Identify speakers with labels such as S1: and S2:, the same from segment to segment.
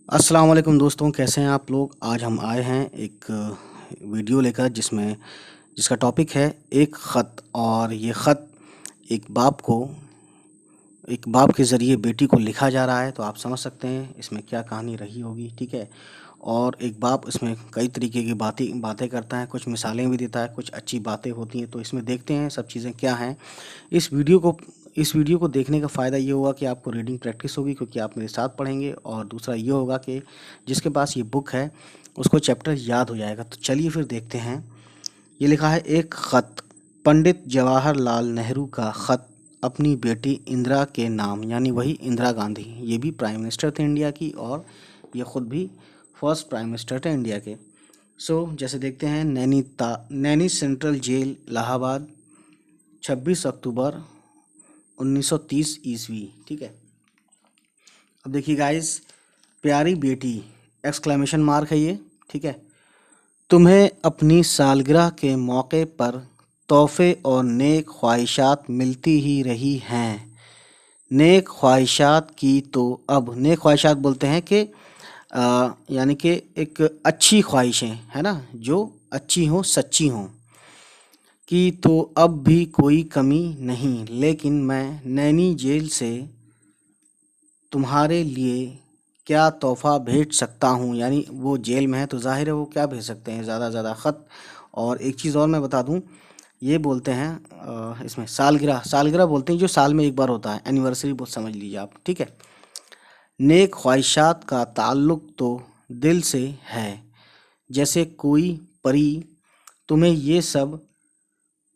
S1: अस्सलाम वालेकुम दोस्तों, कैसे हैं आप लोग। आज हम आए हैं एक वीडियो लेकर जिसका टॉपिक है एक ख़त। और ये ख़त एक बाप को एक बाप के ज़रिए बेटी को लिखा जा रहा है। तो आप समझ सकते हैं इसमें क्या कहानी रही होगी, ठीक है। और एक बाप इसमें कई तरीके की बातें बातें करता है, कुछ मिसालें भी देता है, कुछ अच्छी बातें होती हैं। तो इसमें देखते हैं सब चीज़ें क्या हैं। इस वीडियो को इस वीडियो को देखने का फ़ायदा ये होगा कि आपको रीडिंग प्रैक्टिस होगी, क्योंकि आप मेरे साथ पढ़ेंगे। और दूसरा ये होगा कि जिसके पास ये बुक है उसको चैप्टर याद हो जाएगा। तो चलिए फिर देखते हैं। ये लिखा है एक ख़त। पंडित जवाहरलाल नेहरू का ख़त अपनी बेटी इंदिरा के नाम, यानी वही इंदिरा गांधी। ये भी प्राइम मिनिस्टर थे इंडिया की, और ये ख़ुद भी फर्स्ट प्राइम मिनिस्टर थे इंडिया के। जैसे देखते हैं, नैनी सेंट्रल जेल इलाहाबाद, 26 अक्टूबर 1930 ईस्वी, ठीक है। अब देखिए गाइस, प्यारी बेटी एक्सक्लेमेशन मार्क है ये, ठीक है। तुम्हें अपनी सालगिरह के मौके पर तोहफे और नेक ख्वाहिशात मिलती ही रही हैं। नेक ख्वाहिशात की तो अब नेक ख्वाहिशात बोलते हैं कि यानी कि एक अच्छी ख्वाहिशें, है ना, जो अच्छी हों, सच्ची हों, कि तो अब भी कोई कमी नहीं। लेकिन मैं नैनी जेल से तुम्हारे लिए क्या तोहफ़ा भेज सकता हूँ। यानी वो जेल में है तो ज़ाहिर है वो क्या भेज सकते हैं, ज़्यादा से ज़्यादा ख़त। और एक चीज़ और मैं बता दूँ, ये बोलते हैं इसमें सालगिरह सालगिरह बोलते हैं जो साल में एक बार होता है, एनिवर्सरी बहुत समझ लीजिए आप, ठीक है। नेक ख्वाहिशात का ताल्लुक़ तो दिल से है। जैसे कोई परी तुम्हें ये सब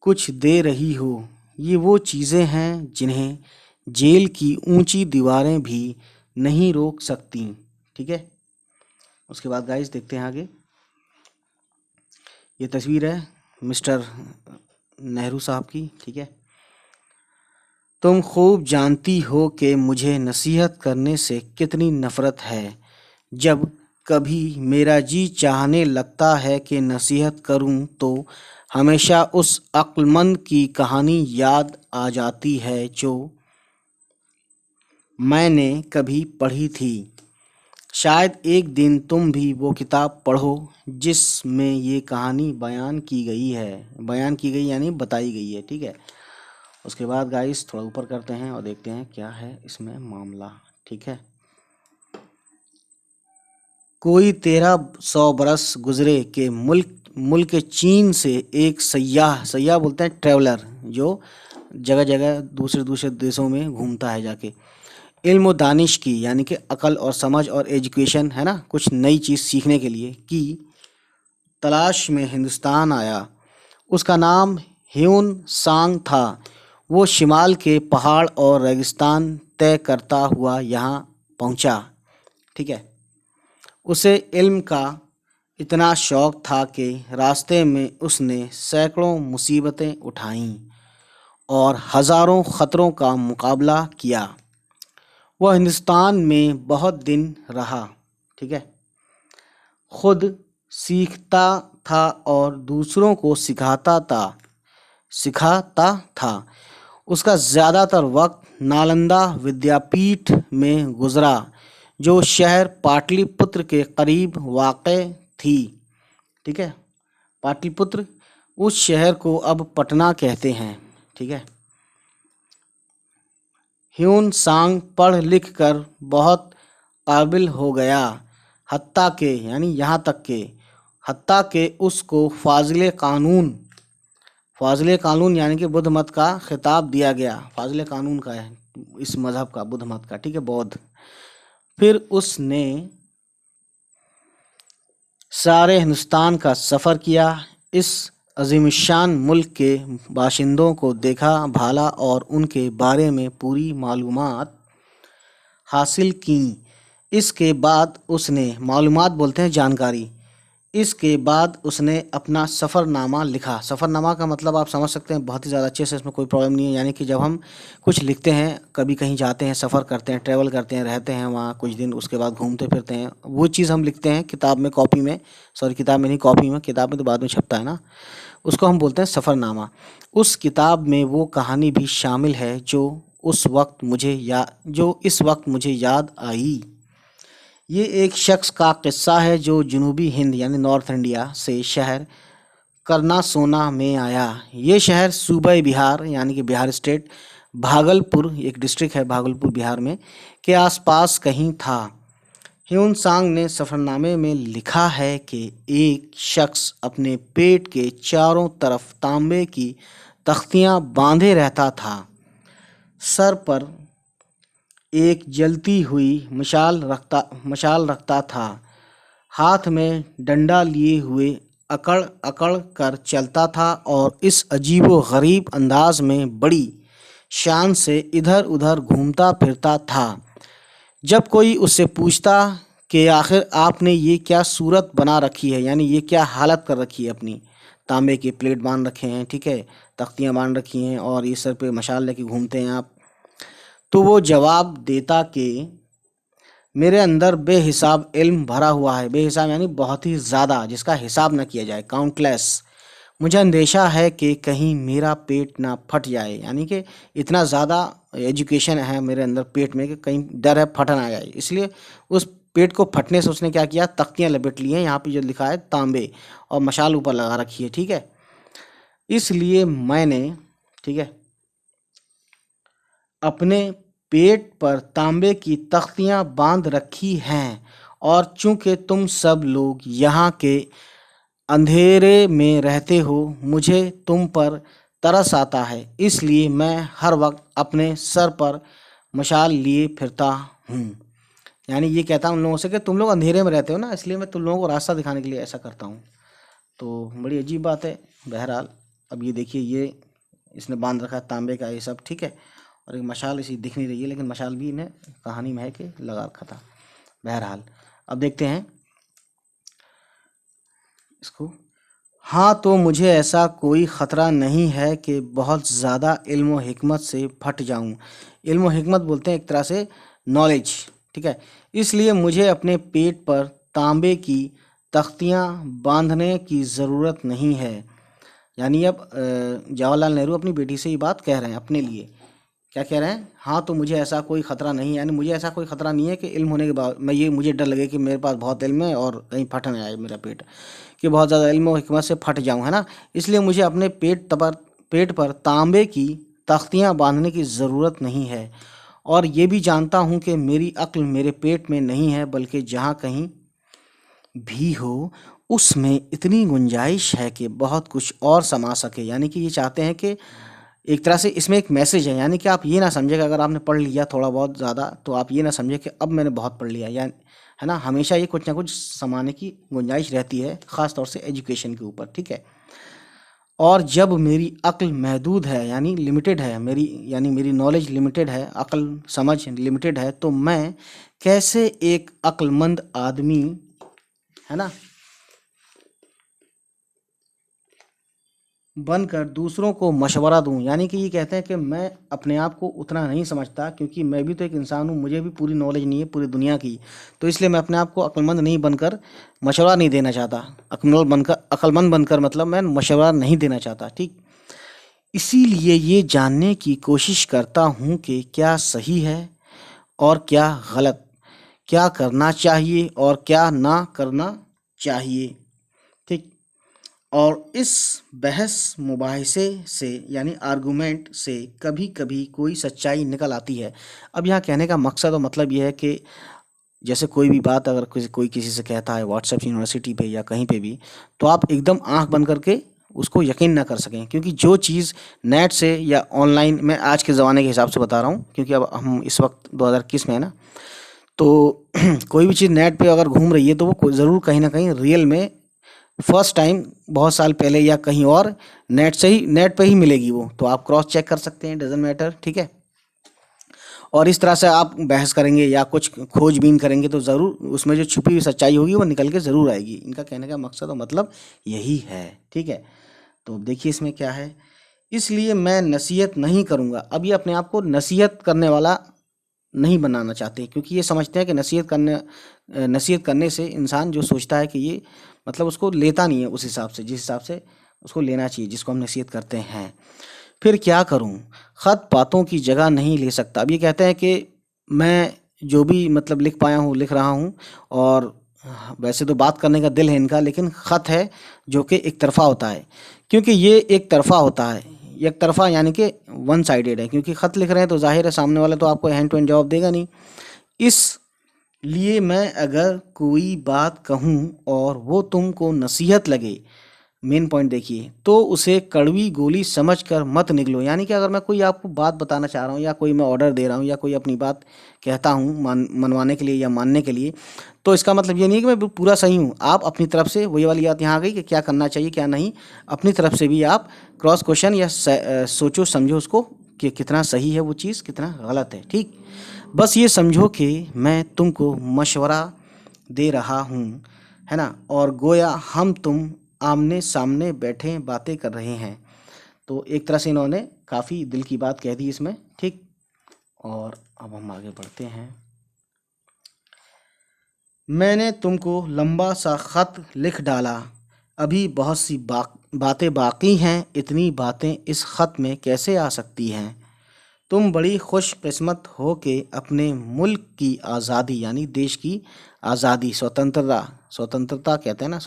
S1: कुछ दे रही हो। ये वो चीज़ें हैं जिन्हें जेल की ऊंची दीवारें भी नहीं रोक सकती, ठीक है। उसके बाद गाइस देखते हैं आगे। ये तस्वीर है मिस्टर नेहरू साहब की, ठीक है। तुम खूब जानती हो कि मुझे नसीहत करने से कितनी नफ़रत है। जब कभी मेरा जी चाहने लगता है कि नसीहत करूं तो हमेशा उस अक्लमंद की कहानी याद आ जाती है जो मैंने कभी पढ़ी थी। शायद एक दिन तुम भी वो किताब पढ़ो जिसमें ये कहानी बयान की गई यानी बताई गई है, ठीक है। उसके बाद गाइस थोड़ा ऊपर करते हैं और देखते हैं क्या है इसमें मामला, ठीक है। कोई 1300 बरस गुजरे के मुल्क चीन से एक सयाह बोलते हैं ट्रैवलर, जो जगह जगह दूसरे दूसरे देशों में घूमता है जाके, इल्म व दानिश की, यानी कि अकल और समझ और एजुकेशन, है ना, कुछ नई चीज़ सीखने के लिए की तलाश में हिंदुस्तान आया। उसका नाम ह्यून सांग था। वो शिमाल के पहाड़ और रेगिस्तान तय करता हुआ यहाँ पहुँचा, ठीक है। उसे इल्म का इतना शौक़ था कि रास्ते में उसने सैकड़ों मुसीबतें उठाईं और हज़ारों ख़तरों का मुकाबला किया। वह हिंदुस्तान में बहुत दिन रहा, ठीक है। खुद सीखता था और दूसरों को सिखाता था। उसका ज़्यादातर वक्त नालंदा विद्यापीठ में गुजरा, जो शहर पाटलिपुत्र के करीब वाक़ थी, ठीक है। पाटलिपुत्र, उस शहर को अब पटना कहते हैं, ठीक है। ह्यून सांग पढ़ लिख कर बहुत काबिल हो गया, हत्ता के उसको फाजिल कानून यानी कि बुद्ध मत का खिताब दिया गया। फाजिल कानून का है इस मज़हब का, बुद्ध मत का, ठीक है, बौद्ध। फिर उसने सारे हिंदुस्तान का सफ़र किया, इस अज़ीमुश्शान मुल्क के बाशिंदों को देखा भाला और उनके बारे में पूरी मालूमात हासिल की। इसके बाद उसने, मालूमात बोलते हैं जानकारी, इसके बाद उसने अपना सफ़रनामा लिखा। सफ़रनामा का मतलब आप समझ सकते हैं बहुत ही ज़्यादा अच्छे से, इसमें कोई प्रॉब्लम नहीं है। यानी कि जब हम कुछ लिखते हैं, कभी कहीं जाते हैं, सफ़र करते हैं, ट्रैवल करते हैं, रहते हैं वहाँ कुछ दिन, उसके बाद घूमते फिरते हैं, वो चीज़ हम लिखते हैं किताब में, कॉपी में, सॉरी किताब में नहीं, कॉपी में। किताब में तो बाद में छपता है ना, उसको हम बोलते हैं सफ़रनामा। उस किताब में वो कहानी भी शामिल है जो इस वक्त मुझे याद आई। ये एक शख्स का किस्सा है जो जनूबी हिंद यानी नॉर्थ इंडिया से शहर करनासोना में आया। ये शहर सूबे बिहार यानी कि बिहार स्टेट, भागलपुर एक डिस्ट्रिक्ट है भागलपुर बिहार में, के आसपास कहीं था। ह्यून सांग ने सफ़रनामे में लिखा है कि एक शख्स अपने पेट के चारों तरफ तांबे की तख्तियां बांधे रहता था। सर पर एक जलती हुई मशाल रखता था। हाथ में डंडा लिए हुए अकड़ अकड़ कर चलता था और इस अजीबो गरीब अंदाज में बड़ी शान से इधर उधर घूमता फिरता था। जब कोई उससे पूछता कि आखिर आपने ये क्या सूरत बना रखी है, यानी ये क्या हालत कर रखी है अपनी, तांबे के प्लेट बांध रखे हैं, ठीक है, तख्तियाँ बांध रखी हैं और ये सर पे मशाल लेके घूमते हैं आप, तो वो जवाब देता कि मेरे अंदर बेहिसाब इल्म भरा हुआ है। बेहिसाब यानी बहुत ही ज़्यादा, जिसका हिसाब ना किया जाए, काउंटलेस। मुझे अंदेशा है कि कहीं मेरा पेट ना फट जाए, यानी कि इतना ज़्यादा एजुकेशन है मेरे अंदर पेट में कि कहीं डर है फट ना जाए। इसलिए उस पेट को फटने से उसने क्या किया, तख्तियाँ लपेट ली हैं, यहाँ पे जो लिखा है तांबे, और मशाल ऊपर लगा रखी है, ठीक है। इसलिए मैंने, ठीक है, अपने पेट पर तांबे की तख्तियाँ बांध रखी हैं, और चूंकि तुम सब लोग यहाँ के अंधेरे में रहते हो, मुझे तुम पर तरस आता है, इसलिए मैं हर वक्त अपने सर पर मशाल लिए फिरता हूँ। यानी ये कहता हूँ उन लोगों से कि तुम लोग अंधेरे में रहते हो ना, इसलिए मैं तुम लोगों को रास्ता दिखाने के लिए ऐसा करता हूँ। तो बड़ी अजीब बात है। बहरहाल अब ये देखिए, ये इसने बांध रखा है तांबे का ये सब, ठीक है, और एक मशाल इसी दिख नहीं रही है, लेकिन मशाल भी इन्हें कहानी में है कि लगा रखा था। बहरहाल अब देखते हैं इसको। हाँ, तो मुझे ऐसा कोई ख़तरा नहीं है कि बहुत ज़्यादा इल्म व हिकमत से फट जाऊँ। इल्म व हिकमत बोलते हैं एक तरह से नॉलेज, ठीक है। इसलिए मुझे अपने पेट पर तांबे की तख्तियाँ बांधने की ज़रूरत नहीं है। यानी अब जवाहरलाल नेहरू अपनी बेटी से ये बात कह रहे हैं अपने लिए। क्या कह रहे हैं? हाँ, तो मुझे ऐसा कोई ख़तरा नहीं है, यानी मुझे ऐसा कोई ख़तरा नहीं है कि इल्म होने के बाद मुझे डर लगे कि मेरे पास बहुत इल्म है और कहीं फट ना जाए मेरा पेट, कि बहुत ज़्यादा इल्म और हिकमत से फट जाऊँ, है ना। इसलिए मुझे अपने पेट पर तांबे की तख्तियाँ बांधने की ज़रूरत नहीं है, और ये भी जानता हूँ कि मेरी अक्ल मेरे पेट में नहीं है, बल्कि जहाँ कहीं भी हो उसमें इतनी गुंजाइश है कि बहुत कुछ और समा सके। यानी कि ये चाहते हैं कि एक तरह से इसमें एक मैसेज है, यानी कि आप ये ना समझे कि अगर आपने पढ़ लिया थोड़ा बहुत ज़्यादा, तो आप ये ना समझे कि अब मैंने बहुत पढ़ लिया, या है ना। हमेशा ये कुछ ना कुछ समाने की गुंजाइश रहती है, ख़ास तौर से एजुकेशन के ऊपर, ठीक है। और जब मेरी अक्ल महदूद है यानी लिमिटेड है, मेरी नॉलेज लिमिटेड है, अक्ल समझ लिमिटेड है, तो मैं कैसे एक अक्लमंद आदमी, है ना, बनकर दूसरों को मशवरा दूं। यानी कि ये कहते हैं कि मैं अपने आप को उतना नहीं समझता, क्योंकि मैं भी तो एक इंसान हूँ, मुझे भी पूरी नॉलेज नहीं है पूरी दुनिया की, तो इसलिए मैं अपने आप को अक्लमंद नहीं बनकर मशवरा नहीं देना चाहता। अक्लमंद बनकर मतलब मैं मशवरा नहीं देना चाहता, ठीक। इसीलिए ये जानने की कोशिश करता हूँ कि क्या सही है और क्या गलत, क्या करना चाहिए और क्या ना करना चाहिए, ठीक। और इस बहस मुबाहिसे से यानी आर्गुमेंट से कभी कभी कोई सच्चाई निकल आती है। अब यहाँ कहने का मकसद और मतलब ये है कि जैसे कोई भी बात अगर कोई किसी से कहता है व्हाट्सएप यूनिवर्सिटी पे या कहीं पे भी, तो आप एकदम आंख बंद करके उसको यकीन ना कर सकें, क्योंकि जो चीज़ नेट से या ऑनलाइन, मैं आज के ज़माने के हिसाब से बता रहा हूँ, क्योंकि अब हम इस वक्त 2021 में है ना, तो कोई भी चीज़ नेट पे अगर घूम रही है तो वो ज़रूर कहीं ना कहीं रियल में फर्स्ट टाइम बहुत साल पहले या कहीं और नेट पे ही मिलेगी वो, तो आप क्रॉस चेक कर सकते हैं, डजेंट मैटर, ठीक है। और इस तरह से आप बहस करेंगे या कुछ खोजबीन करेंगे तो ज़रूर उसमें जो छुपी हुई सच्चाई होगी वो निकल के ज़रूर आएगी। इनका कहने का मकसद और मतलब यही है, ठीक है। तो देखिए इसमें क्या है। इसलिए मैं नसीहत नहीं करूँगा। अब ये अपने आप को नसीहत करने वाला नहीं बनाना चाहते, क्योंकि ये समझते हैं कि नसीहत करने से इंसान जो सोचता है कि ये मतलब उसको लेता नहीं है उस हिसाब से, जिस हिसाब से उसको लेना चाहिए, जिसको हम नसीहत करते हैं। फिर क्या करूं? खत बातों की जगह नहीं ले सकता। अब ये कहते हैं कि मैं जो भी मतलब लिख पाया हूँ लिख रहा हूँ। और वैसे तो बात करने का दिल है इनका, लेकिन ख़त है जो कि एक तरफ़ा होता है। क्योंकि ये एक तरफ़ा होता है, एक तरफ़ा यानी कि वन साइडेड है। क्योंकि ख़त लिख रहे हैं तो ज़ाहिर है सामने वाला तो आपको हैंड टू हैंड जवाब देगा नहीं। इसलिए मैं अगर कोई बात कहूँ और वो तुमको नसीहत लगे, मेन पॉइंट देखिए, तो उसे कड़वी गोली समझकर मत निगलो। यानी कि अगर मैं कोई आपको बात बताना चाह रहा हूँ या कोई मैं ऑर्डर दे रहा हूँ या कोई अपनी बात कहता हूँ मनवाने के लिए या मानने के लिए, तो इसका मतलब ये नहीं है कि मैं पूरा सही हूँ। आप अपनी तरफ से, वही वाली बात यहाँ आ गई कि क्या करना चाहिए क्या नहीं, अपनी तरफ से भी आप क्रॉस क्वेश्चन या सोचो समझो उसको कि कितना सही है वो चीज़, कितना गलत है। ठीक, बस ये समझो कि मैं तुमको मशवरा दे रहा हूँ, है ना, और गोया हम तुम आमने सामने बैठे बातें कर रहे हैं। तो एक तरह से इन्होंने काफ़ी दिल की बात कह दी इसमें। ठीक, और अब हम आगे बढ़ते हैं। मैंने तुमको लंबा सा खत लिख डाला, अभी बहुत सी बातें बाकी हैं। इतनी बातें इस खत में कैसे आ सकती हैं? तुम बड़ी खुशकिस्मत हो कि अपने मुल्क की आज़ादी यानी देश की आज़ादी, स्वतंत्रता, स्वतंत्रता कहते हैं ना,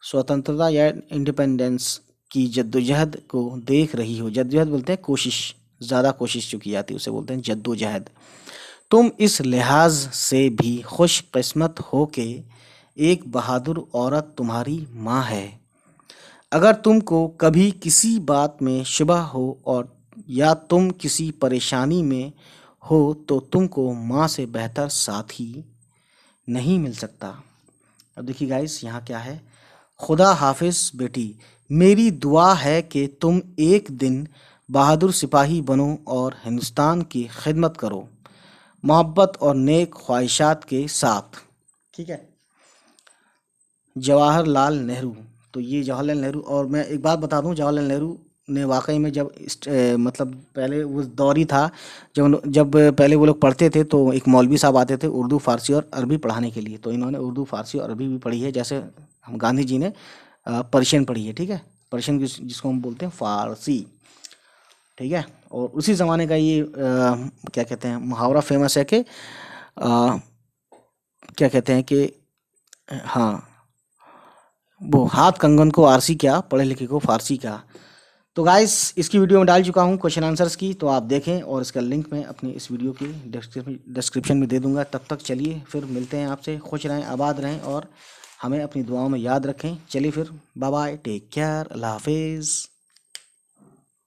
S1: स्वतंत्रता या इंडिपेंडेंस की जद्दोजहद को देख रही हो। जद्दोजहद बोलते हैं कोशिश, ज़्यादा कोशिश जो की जाती है उसे बोलते हैं जद्दोजहद। तुम इस लिहाज से भी खुशकिस्मत हो कि एक बहादुर औरत तुम्हारी माँ है। अगर तुमको कभी किसी बात में शुबह हो और या तुम किसी परेशानी में हो तो तुमको माँ से बेहतर साथी नहीं मिल सकता। अब देखिए गाइस, यहाँ क्या है, खुदा हाफिज बेटी, मेरी दुआ है कि तुम एक दिन बहादुर सिपाही बनो और हिंदुस्तान की खिदमत करो, मोहब्बत और नेक ख्वाहिशात के साथ। ठीक है, जवाहरलाल नेहरू। तो ये जवाहरलाल नेहरू, और मैं एक बात बता दूं, जवाहरलाल नेहरू ने वाकई में जब मतलब पहले वो दौर ही था जब जब पहले वो लोग पढ़ते थे तो एक मौलवी साहब आते थे उर्दू फारसी और अरबी पढ़ाने के लिए। तो इन्होंने उर्दू फारसी और अरबी भी पढ़ी है, जैसे हम गांधी जी ने पर्शियन पढ़ी है। ठीक है, पर्शियन जिसको हम बोलते हैं फारसी। ठीक है, और उसी ज़माने का ये क्या कहते हैं मुहावरा फेमस है कि क्या कहते हैं कि हाँ, वो हाथ कंगन को आरसी क्या, पढ़े लिखे को फारसी क्या। तो गाइस, इसकी वीडियो में डाल चुका हूँ क्वेश्चन आंसर्स की, तो आप देखें, और इसका लिंक मैं अपनी इस वीडियो की डिस्क्रिप्शन में दे दूंगा। तब तक चलिए फिर मिलते हैं आपसे, खुश रहें, आबाद रहें और हमें अपनी दुआओं में याद रखें। चलिए फिर, बाय बाय, टेक केयर, अल्लाह हाफिज़।